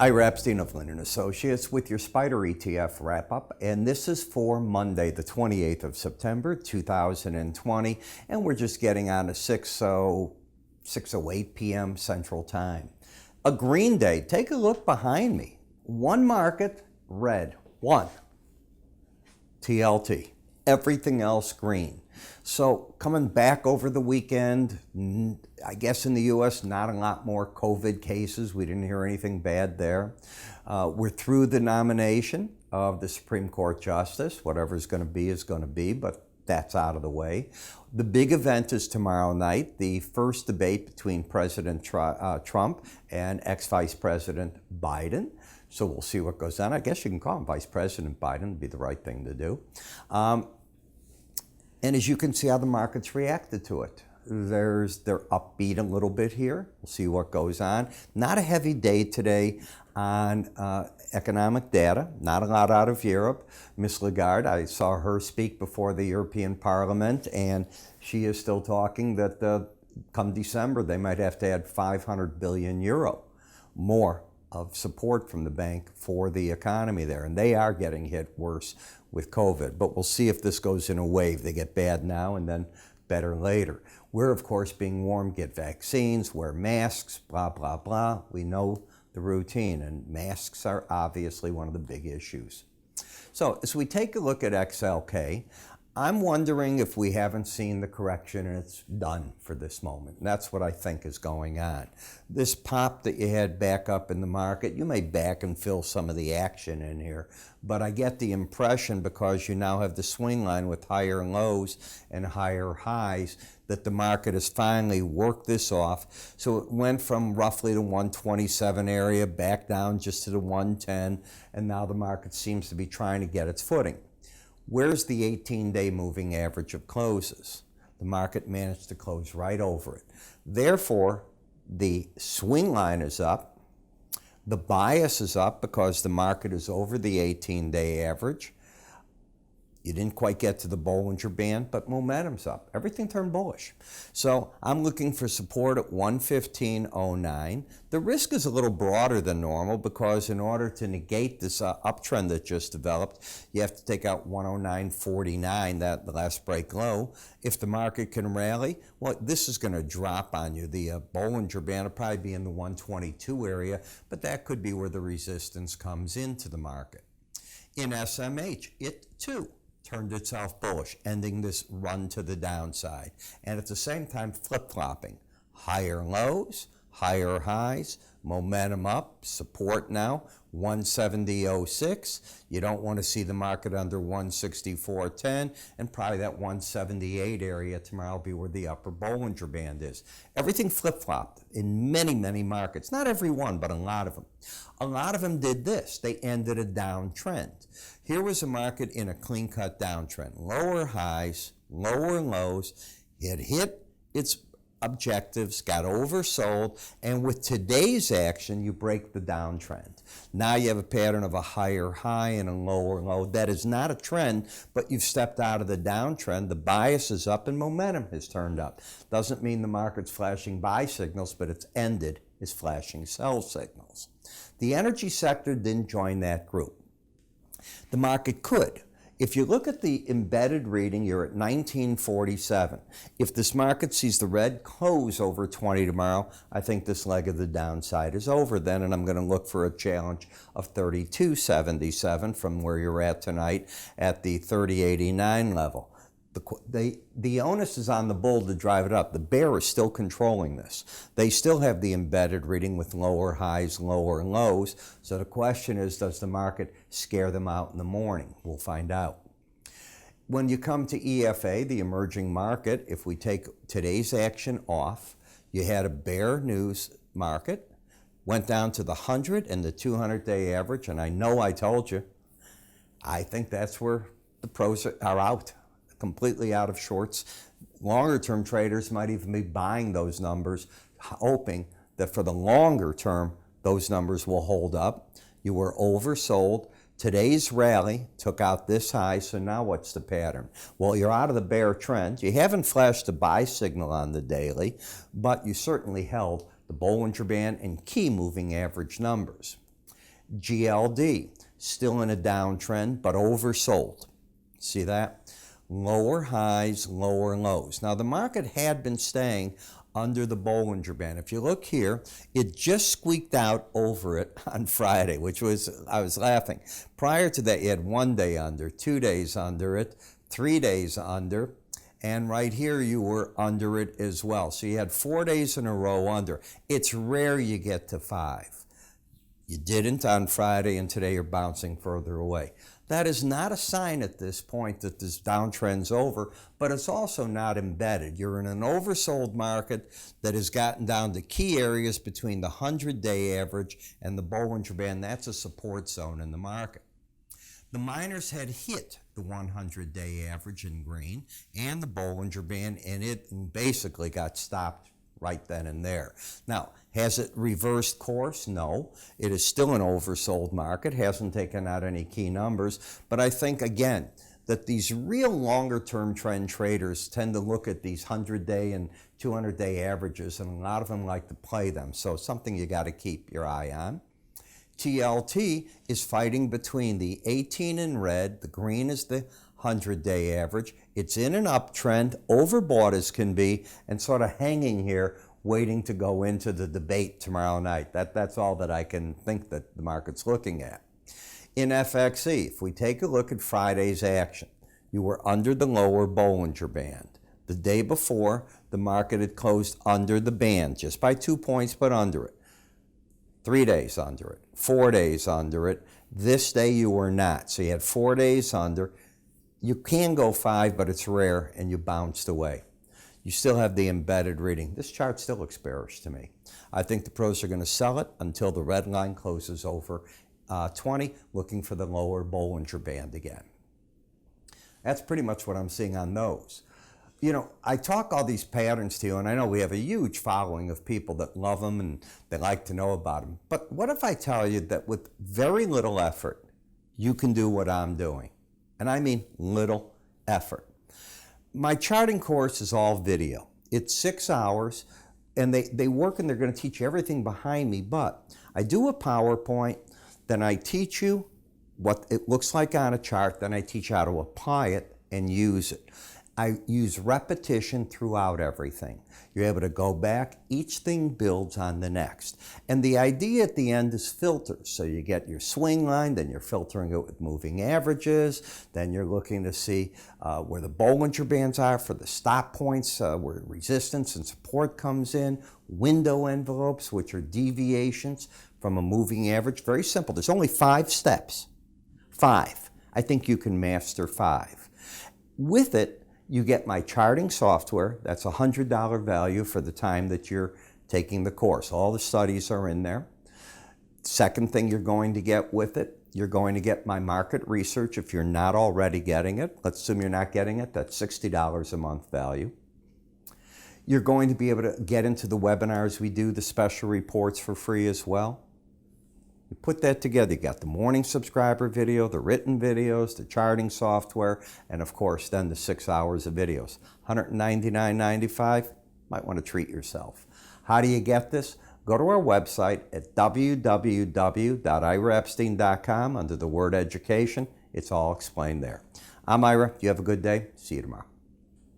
Ira Epstein of Linn and Associates with your SPDR ETF wrap-up, and this is for Monday, the 28th of September, 2020, and we're just getting on to 6:08 p.m. Central Time. A green day. Take a look behind me. One market, red. One. TLT. Everything else green. So coming back over the weekend, I guess in the U.S., not a lot more COVID cases. We didn't hear anything bad there. We're through the nomination of the Supreme Court Justice. Whatever is going to be, but that's out of the way. The big event is tomorrow night, the first debate between President Trump and ex-Vice President Biden. So we'll see what goes on. I guess you can call him Vice President Biden. It'd be the right thing to do. And as you can see how the markets reacted to it. They're upbeat a little bit here. We'll see what goes on. Not a heavy day today on economic data. Not a lot out of Europe. Miss Lagarde, I saw her speak before the European Parliament, and she is still talking that come December they might have to add 500 billion euro more of support from the bank for the economy there. And they are getting hit worse with COVID. But we'll see if this goes in a wave. They get bad now and then better later. We're, of course, being warned, get vaccines, wear masks, blah, blah, blah. We know the routine, and masks are obviously one of the big issues. So as we take a look at XLK, I'm wondering if we haven't seen the correction and it's done for this moment. And that's what I think is going on. This pop that you had back up in the market, you may back and fill some of the action in here, but I get the impression, because you now have the swing line with higher lows and higher highs, that the market has finally worked this off. So it went from roughly the 127 area back down just to the 110, and now the market seems to be trying to get its footing. Where's the 18-day moving average of closes? The market managed to close right over it. Therefore, the swing line is up. The bias is up because the market is over the 18-day average. You didn't quite get to the Bollinger Band, but momentum's up. Everything turned bullish. So I'm looking for support at 115.09. The risk is a little broader than normal because in order to negate this uptrend that just developed, you have to take out 109.49, that the last break low. If the market can rally, well, this is going to drop on you. The Bollinger Band will probably be in the 122 area, but that could be where the resistance comes into the market. In SMH, it too turned itself bullish, ending this run to the downside. And at the same time, flip-flopping. Higher lows, higher highs, momentum up, support now, 170.06. You don't want to see the market under 164.10, and probably that 178 area tomorrow will be where the upper Bollinger Band is. Everything flip-flopped in many, many markets. Not every one, but a lot of them. A lot of them did this. They ended a downtrend. Here was a market in a clean-cut downtrend. Lower highs, lower lows. It hit its objectives, got oversold, and with today's action, you break the downtrend. Now you have a pattern of a higher high and a lower low. That is not a trend, but you've stepped out of the downtrend. The bias is up and momentum has turned up. Doesn't mean the market's flashing buy signals, but it's ended is flashing sell signals. The energy sector didn't join that group. The market could. If you look at the embedded reading, you're at 1947. If this market sees the red close over 20 tomorrow, I think this leg of the downside is over then, and I'm going to look for a challenge of 32.77 from where you're at tonight at the 30.89 level. The onus is on the bull to drive it up. The bear is still controlling this. They still have the embedded reading with lower highs, lower lows. So the question is, does the market scare them out in the morning? We'll find out. When you come to EFA, the emerging market, if we take today's action off, you had a bear news market, went down to the 100 and the 200-day average, and I know I told you, I think that's where the pros are out. Completely out of shorts. Longer term traders might even be buying those numbers, hoping that for the longer term, those numbers will hold up. You were oversold. Today's rally took out this high, so now what's the pattern? Well, you're out of the bear trend. You haven't flashed a buy signal on the daily, but you certainly held the Bollinger Band and key moving average numbers. GLD, still in a downtrend, but oversold. See that? Lower highs, lower lows. Now the market had been staying under the Bollinger Band. If you look here, it just squeaked out over it on Friday, which was, I was laughing. Prior to that, you had 1 day under, 2 days under it, 3 days under, and right here you were under it as well. So you had 4 days in a row under. It's rare you get to 5. You didn't on Friday, and today you're bouncing further away. That is not a sign at this point that this downtrend's over, but it's also not embedded. You're in an oversold market that has gotten down to key areas between the 100-day average and the Bollinger Band. That's a support zone in the market. The miners had hit the 100-day average in green and the Bollinger Band, and it basically got stopped right then and there. Now, has it reversed course? No. It is still an oversold market, hasn't taken out any key numbers, but I think, again, that these real longer-term trend traders tend to look at these 100-day and 200-day averages, and a lot of them like to play them, so something you got to keep your eye on. TLT is fighting between the 18 in red, the green is the 100-day average. It's in an uptrend, overbought as can be, and sort of hanging here, waiting to go into the debate tomorrow night. That's all that I can think that the market's looking at. In FXE, if we take a look at Friday's action, you were under the lower Bollinger Band. The day before, the market had closed under the band, just by 2 points, but under it. 3 days under it, 4 days under it. This day you were not. So you had 4 days under. You can go 5, but it's rare, and you bounced away. You still have the embedded reading. This chart still looks bearish to me. I think the pros are going to sell it until the red line closes over 20, looking for the lower Bollinger Band again. That's pretty much what I'm seeing on those. You know, I talk all these patterns to you, and I know we have a huge following of people that love them and they like to know about them. But what if I tell you that with very little effort, you can do what I'm doing? And I mean little effort. My charting course is all video. It's 6 hours, and they work and they're going to teach you everything behind me, but I do a PowerPoint, then I teach you what it looks like on a chart, then I teach you how to apply it and use it. I use repetition throughout everything. You're able to go back, each thing builds on the next. And the idea at the end is filters. So you get your swing line, then you're filtering it with moving averages, then you're looking to see where the Bollinger Bands are for the stop points, where resistance and support comes in, window envelopes, which are deviations from a moving average. Very simple. There's only 5 steps. 5. I think you can master 5. With it, you get my charting software. That's a $100 value for the time that you're taking the course. All the studies are in there. Second thing you're going to get with it, you're going to get my market research if you're not already getting it. Let's assume you're not getting it. That's $60 a month value. You're going to be able to get into the webinars we do, the special reports for free as well. You put that together, you got the morning subscriber video, the written videos, the charting software, and of course then the 6 hours of videos. $199.95, might want to treat yourself. How do you get this? Go to our website at www.iraepstein.com under the word education. It's all explained there. I'm Ira. You have a good day. See you tomorrow.